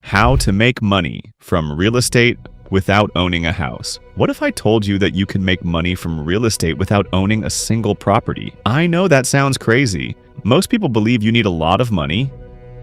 How to make money from real estate without owning a house. What if I told you that you can make money from real estate without owning a single property? I know that sounds crazy. Most people believe you need a lot of money,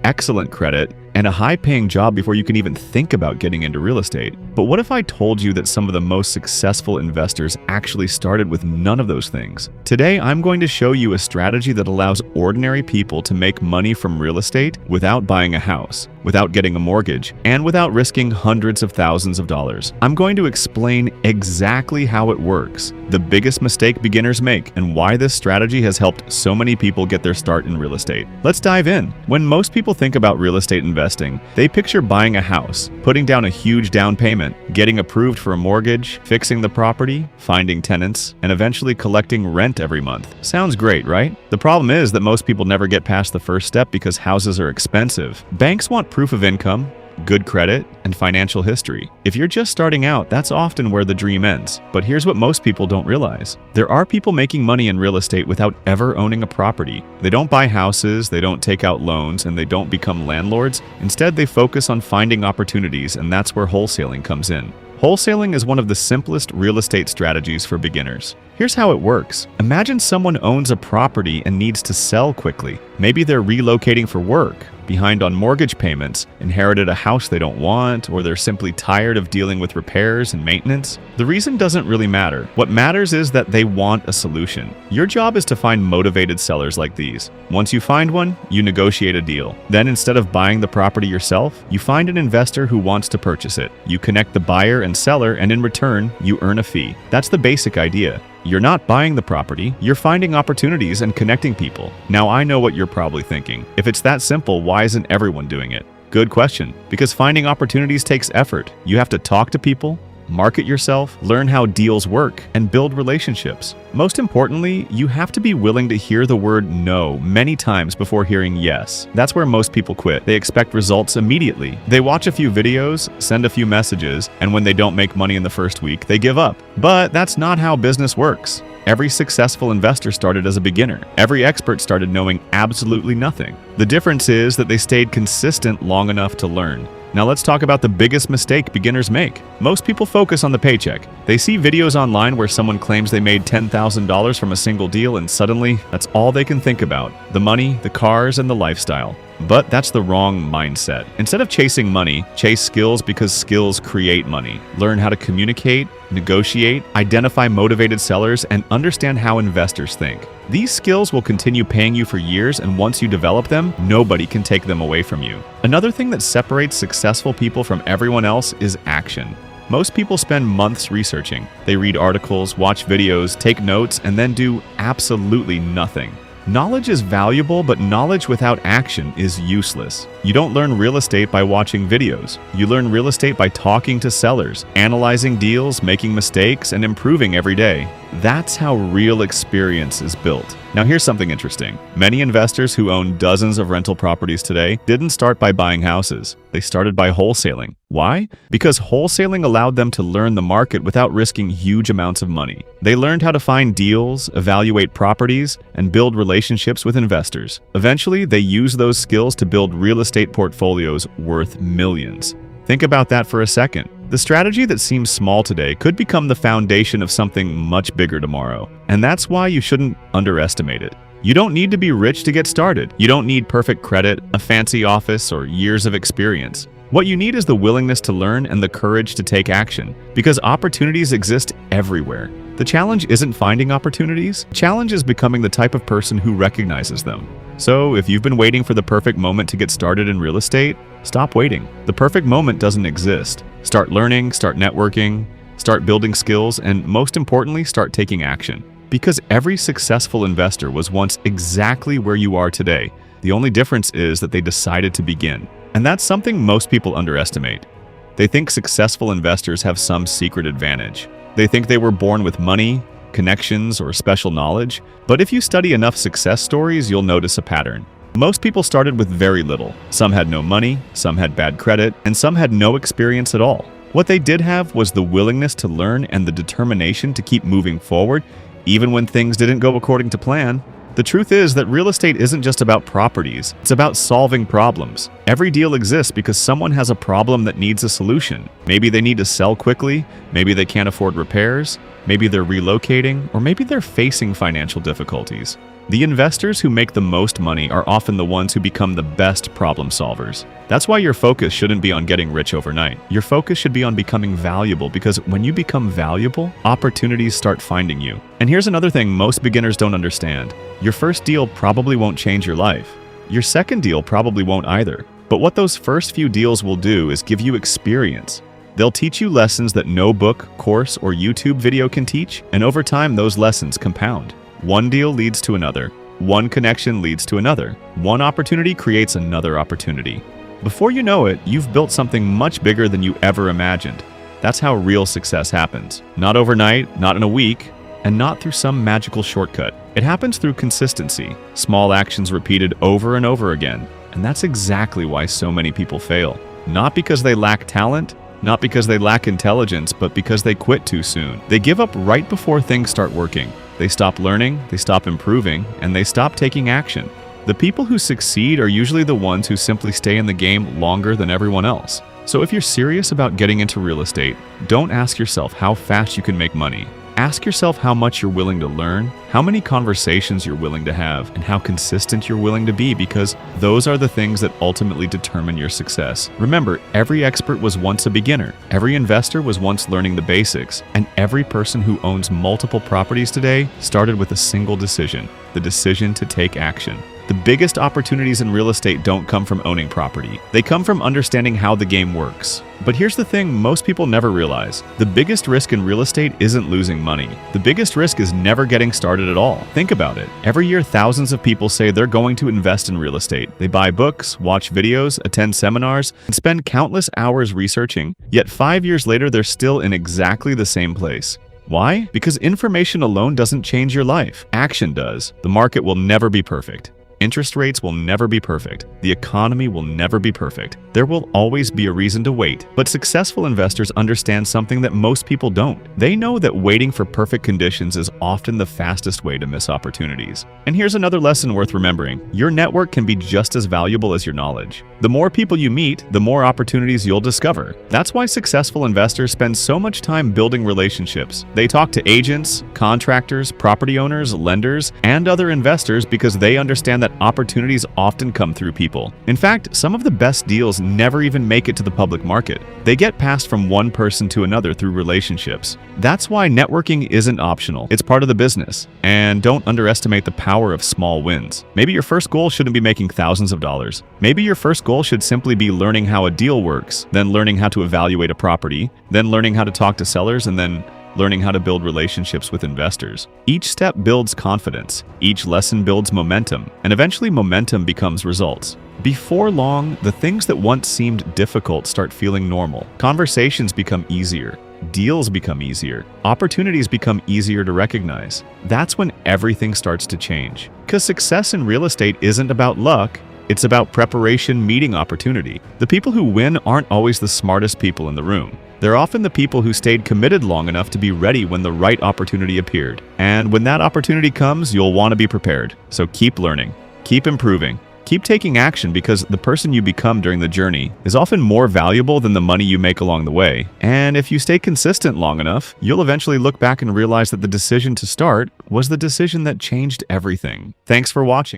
excellent credit, and a high-paying job before you can even think about getting into real estate. But what if I told you that some of the most successful investors actually started with none of those things? Today, I'm going to show you a strategy that allows ordinary people to make money from real estate without buying a house, without getting a mortgage, and without risking hundreds of thousands of dollars. I'm going to explain exactly how it works, the biggest mistake beginners make, and why this strategy has helped so many people get their start in real estate. Let's dive in. When most people think about real estate investing, they picture buying a house, putting down a huge down payment, getting approved for a mortgage, fixing the property, finding tenants, and eventually collecting rent every month. Sounds great, right? The problem is that most people never get past the first step because houses are expensive. Banks want proof of income, good credit, and financial history. If you're just starting out, that's often where the dream ends. But here's what most people don't realize. There are people making money in real estate without ever owning a property. They don't buy houses, they don't take out loans, and they don't become landlords. Instead, they focus on finding opportunities, and that's where wholesaling comes in. Wholesaling is one of the simplest real estate strategies for beginners. Here's how it works. Imagine someone owns a property and needs to sell quickly. Maybe they're relocating for work, behind on mortgage payments, inherited a house they don't want, or they're simply tired of dealing with repairs and maintenance. The reason doesn't really matter. What matters is that they want a solution. Your job is to find motivated sellers like these. Once you find one, you negotiate a deal. Then instead of buying the property yourself, you find an investor who wants to purchase it. You connect the buyer and seller, and in return, you earn a fee. That's the basic idea. You're not buying the property, you're finding opportunities and connecting people. Now I know what you're probably thinking. If it's that simple, why isn't everyone doing it? Good question. Because finding opportunities takes effort. You have to talk to people, market yourself, learn how deals work, and build relationships. Most importantly, you have to be willing to hear the word no many times before hearing yes. That's where most people quit. They expect results immediately. They watch a few videos, send a few messages, and when they don't make money in the first week, they give up. But that's not how business works. Every successful investor started as a beginner. Every expert started knowing absolutely nothing. The difference is that they stayed consistent long enough to learn. Now let's talk about the biggest mistake beginners make. Most people focus on the paycheck. They see videos online where someone claims they made $10,000 from a single deal, and suddenly that's all they can think about: the money, the cars, and the lifestyle. But that's the wrong mindset. Instead of chasing money, chase skills, because skills create money. Learn how to communicate, negotiate, identify motivated sellers, and understand how investors think. These skills will continue paying you for years, and once you develop them, nobody can take them away from you. Another thing that separates successful people from everyone else is action. Most people spend months researching. They read articles, watch videos, take notes, and then do absolutely nothing. Knowledge is valuable, but knowledge without action is useless. You don't learn real estate by watching videos. You learn real estate by talking to sellers, analyzing deals, making mistakes, and improving every day. That's how real experience is built. Now here's something interesting. Many investors who own dozens of rental properties today didn't start by buying houses. They started by wholesaling. Why? Because wholesaling allowed them to learn the market without risking huge amounts of money. They learned how to find deals, evaluate properties, and build relationships with investors. Eventually, they used those skills to build real estate portfolios worth millions. Think about that for a second. The strategy that seems small today could become the foundation of something much bigger tomorrow. And that's why you shouldn't underestimate it. You don't need to be rich to get started. You don't need perfect credit, a fancy office, or years of experience. What you need is the willingness to learn and the courage to take action, because opportunities exist everywhere. The challenge isn't finding opportunities. The challenge is becoming the type of person who recognizes them. So if you've been waiting for the perfect moment to get started in real estate, stop waiting. The perfect moment doesn't exist. Start learning, start networking, start building skills, and most importantly, start taking action. Because every successful investor was once exactly where you are today. The only difference is that they decided to begin. And that's something most people underestimate. They think successful investors have some secret advantage. They think they were born with money, connections, or special knowledge. But if you study enough success stories, you'll notice a pattern. Most people started with very little. Some had no money, some had bad credit, and some had no experience at all. What they did have was the willingness to learn and the determination to keep moving forward, even when things didn't go according to plan. The truth is that real estate isn't just about properties, it's about solving problems. Every deal exists because someone has a problem that needs a solution. Maybe they need to sell quickly, maybe they can't afford repairs, maybe they're relocating, or maybe they're facing financial difficulties. The investors who make the most money are often the ones who become the best problem solvers. That's why your focus shouldn't be on getting rich overnight. Your focus should be on becoming valuable, because when you become valuable, opportunities start finding you. And here's another thing most beginners don't understand. Your first deal probably won't change your life. Your second deal probably won't either. But what those first few deals will do is give you experience. They'll teach you lessons that no book, course, or YouTube video can teach, and over time those lessons compound. One deal leads to another. One connection leads to another. One opportunity creates another opportunity. Before you know it, you've built something much bigger than you ever imagined. That's how real success happens. Not overnight, not in a week, and not through some magical shortcut. It happens through consistency, small actions repeated over and over again. And that's exactly why so many people fail. Not because they lack talent, not because they lack intelligence, but because they quit too soon. They give up right before things start working. They stop learning, they stop improving, and they stop taking action. The people who succeed are usually the ones who simply stay in the game longer than everyone else. So if you're serious about getting into real estate, don't ask yourself how fast you can make money. Ask yourself how much you're willing to learn, how many conversations you're willing to have, and how consistent you're willing to be, because those are the things that ultimately determine your success. Remember, every expert was once a beginner, every investor was once learning the basics, and every person who owns multiple properties today started with a single decision: the decision to take action. The biggest opportunities in real estate don't come from owning property. They come from understanding how the game works. But here's the thing most people never realize. The biggest risk in real estate isn't losing money. The biggest risk is never getting started at all. Think about it. Every year, thousands of people say they're going to invest in real estate. They buy books, watch videos, attend seminars, and spend countless hours researching. Yet 5 years later, they're still in exactly the same place. Why? Because information alone doesn't change your life. Action does. The market will never be perfect. Interest rates will never be perfect. The economy will never be perfect. There will always be a reason to wait. But successful investors understand something that most people don't. They know that waiting for perfect conditions is often the fastest way to miss opportunities. And here's another lesson worth remembering. Your network can be just as valuable as your knowledge. The more people you meet, the more opportunities you'll discover. That's why successful investors spend so much time building relationships. They talk to agents, contractors, property owners, lenders, and other investors because they understand that opportunities often come through people. In fact, some of the best deals never even make it to the public market. They get passed from one person to another through relationships. That's why networking isn't optional. It's part of the business. And don't underestimate the power of small wins. Maybe your first goal shouldn't be making thousands of dollars. Maybe your first goal should simply be learning how a deal works, then learning how to evaluate a property, then learning how to talk to sellers, and then learning how to build relationships with investors. Each step builds confidence, each lesson builds momentum, and eventually momentum becomes results. Before long, the things that once seemed difficult start feeling normal. Conversations become easier. Deals become easier. Opportunities become easier to recognize. That's when everything starts to change. Because success in real estate isn't about luck, it's about preparation meeting opportunity. The people who win aren't always the smartest people in the room. They're often the people who stayed committed long enough to be ready when the right opportunity appeared. And when that opportunity comes, you'll want to be prepared. So keep learning, keep improving, keep taking action, because the person you become during the journey is often more valuable than the money you make along the way. And if you stay consistent long enough, you'll eventually look back and realize that the decision to start was the decision that changed everything. Thanks for watching.